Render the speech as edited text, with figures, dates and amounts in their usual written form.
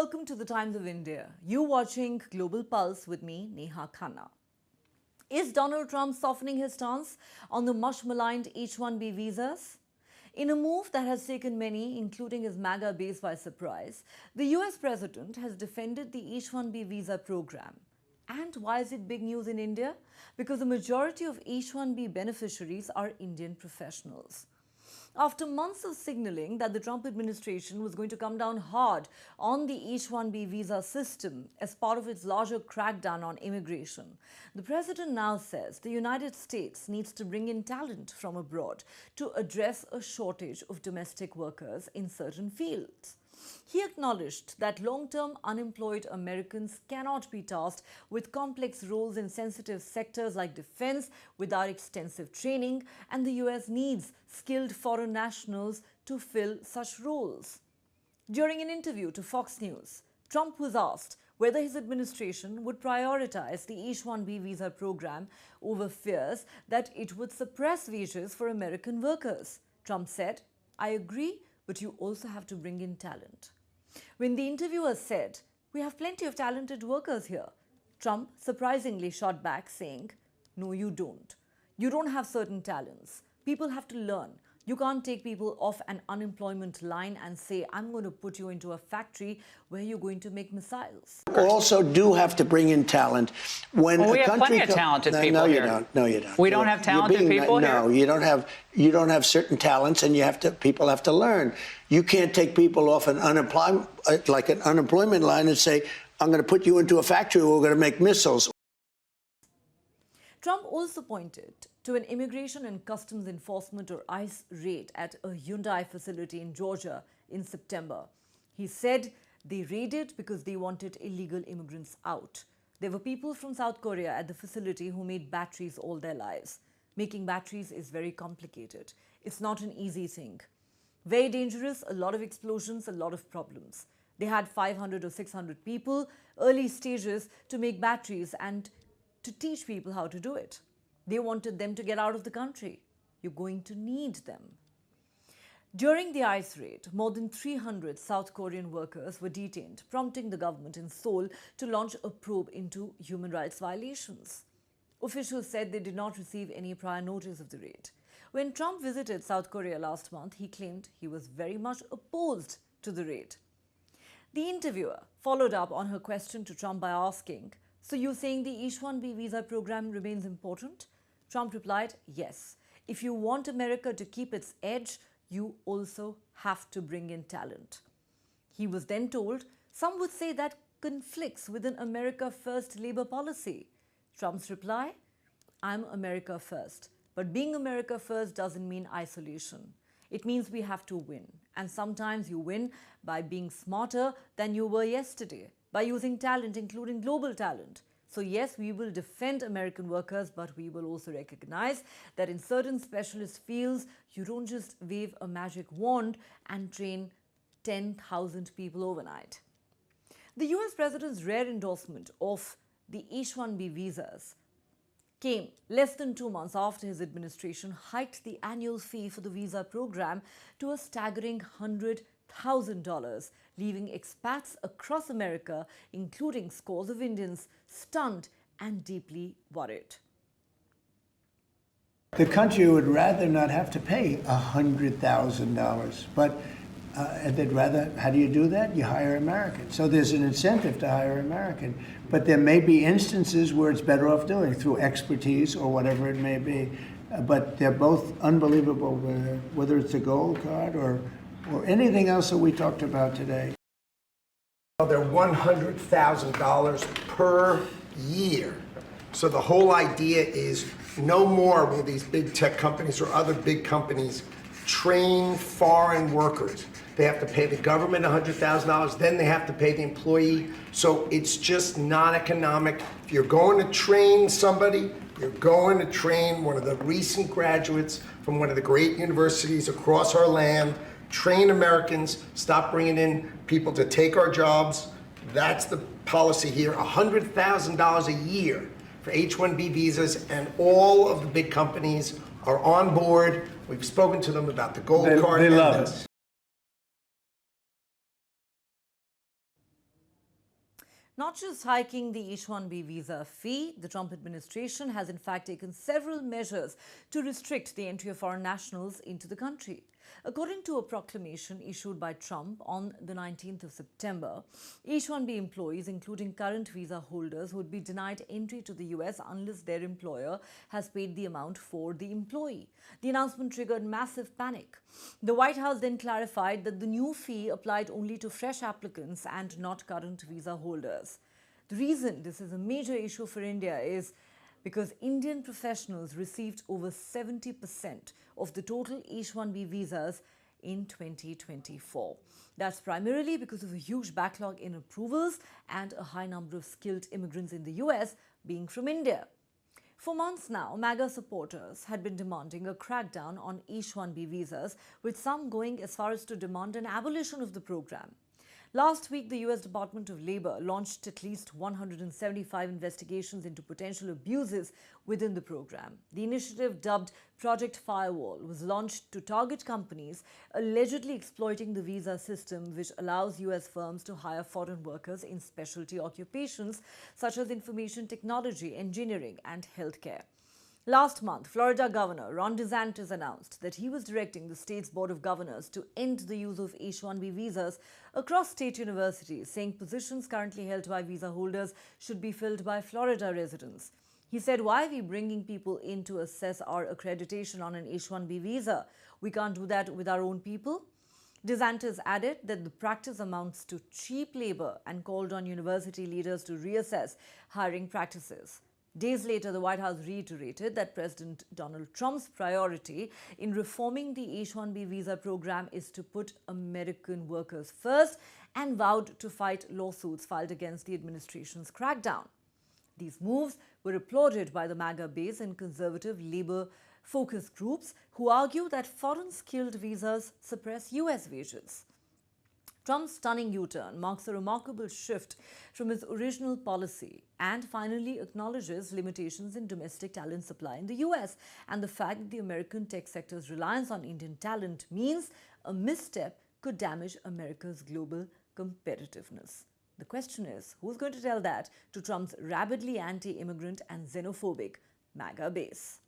welcome to the Times of India. You watching Global Pulse with me, Neha Khanna. Is Donald Trump softening his stance on the much-maligned H-1B visas? In a move that has taken many, including his MAGA base, by surprise, the US president has defended the H-1B visa program. And why is it big news in India? Because the majority of H-1B beneficiaries are Indian professionals. After months of signaling that the Trump administration was going to come down hard on the H-1B visa system as part of its larger crackdown on immigration, the president now says the United States needs to bring in talent from abroad to address a shortage of domestic workers in certain fields. He acknowledged that long-term unemployed Americans cannot be tasked with complex roles in sensitive sectors like defense without extensive training, and the US needs skilled foreign nationals to fill such roles. During an interview to Fox News, Trump was asked whether his administration would prioritize the H-1B visa program over fears that it would suppress wages for American workers. Trump said, "I agree, but you also have to bring in talent." When the interviewer said, "We have plenty of talented workers here," Trump surprisingly shot back saying, "No, you don't. You don't have certain talents. People have to learn. You can't take people off an unemployment line and say, I'm going to put you into a factory where you're going to make missiles." Also do have to bring in talent. When we a have country plenty of talented people here. No, you don't. We don't have talented people here? No, you don't have certain talents, and people have to learn. You can't take people off an unemployment line and say, I'm going to put you into a factory where we're going to make missiles. Trump also pointed to an Immigration and Customs Enforcement or ICE raid at a Hyundai facility in Georgia in September. He said they raided because they wanted illegal immigrants out. There were people from South Korea at the facility who made batteries all their lives. Making batteries is very complicated. It's not an easy thing. Very dangerous, a lot of explosions, a lot of problems. They had 500 or 600 people, early stages, to make batteries and to teach people how to do it. They wanted them to get out of the country. You're going to need them. During the ICE raid, more than 300 South Korean workers were detained, prompting the government in Seoul to launch a probe into human rights violations. Officials said they did not receive any prior notice of the raid. When Trump visited South Korea last month, he claimed he was very much opposed to the raid. The interviewer followed up on her question to Trump by asking, "So you're saying the H-1B visa program remains important?" Trump replied, "Yes. If you want America to keep its edge, you also have to bring in talent." He was then told some would say that conflicts with an America First labor policy. Trump's reply, "I'm America First. But being America First doesn't mean isolation. It means we have to win. And sometimes you win by being smarter than you were yesterday, by using talent, including global talent. So yes, we will defend American workers, but we will also recognize that in certain specialist fields, you don't just wave a magic wand and train 10,000 people overnight." The US president's rare endorsement of the H-1B visas came less than 2 months after his administration hiked the annual fee for the visa program to a staggering $100,000, leaving expats across America, including scores of Indians, stunned and deeply worried. The country would rather not have to pay $100,000, but they'd rather, how do you do that? You hire Americans. So there's an incentive to hire American. But there may be instances where it's better off doing it through expertise or whatever it may be. But they're both unbelievable, whether it's a gold card or anything else that we talked about today. They're $100,000 per year. So the whole idea is no more will these big tech companies or other big companies train foreign workers. They have to pay the government $100,000, then they have to pay the employee. So it's just not economic. If you're going to train somebody, you're going to train one of the recent graduates from one of the great universities across our land. Train Americans, stop bringing in people to take our jobs. That's the policy here, $100,000 a year for H-1B visas, and all of the big companies are on board. We've spoken to them about the gold card. They love it. Not just hiking the H-1B visa fee, the Trump administration has in fact taken several measures to restrict the entry of foreign nationals into the country. According to a proclamation issued by Trump on the 19th of September, H-1B employees, including current visa holders, would be denied entry to the US unless their employer has paid the amount for the employee. The announcement triggered massive panic. The White House then clarified that the new fee applied only to fresh applicants and not current visa holders. The reason this is a major issue for India is because Indian professionals received over 70% of the total H-1B visas in 2024. That's primarily because of a huge backlog in approvals and a high number of skilled immigrants in the US being from India. For months now, MAGA supporters had been demanding a crackdown on H-1B visas, with some going as far as to demand an abolition of the program. Last week, the US Department of Labor launched at least 175 investigations into potential abuses within the program. The initiative, dubbed Project Firewall, was launched to target companies allegedly exploiting the visa system, which allows US firms to hire foreign workers in specialty occupations such as information technology, engineering, and healthcare. Last month, Florida Governor Ron DeSantis announced that he was directing the state's Board of Governors to end the use of H-1B visas across state universities, saying positions currently held by visa holders should be filled by Florida residents. He said, "Why are we bringing people in to assess our accreditation on an H-1B visa? We can't do that with our own people." DeSantis added that the practice amounts to cheap labor and called on university leaders to reassess hiring practices. Days later, the White House reiterated that President Donald Trump's priority in reforming the H-1B visa program is to put American workers first, and vowed to fight lawsuits filed against the administration's crackdown. These moves were applauded by the MAGA base and conservative labor focus groups who argue that foreign skilled visas suppress US wages. Trump's stunning U-turn marks a remarkable shift from his original policy and finally acknowledges limitations in domestic talent supply in the US, and the fact that the American tech sector's reliance on Indian talent means a misstep could damage America's global competitiveness. The question is, who's going to tell that to Trump's rabidly anti-immigrant and xenophobic MAGA base?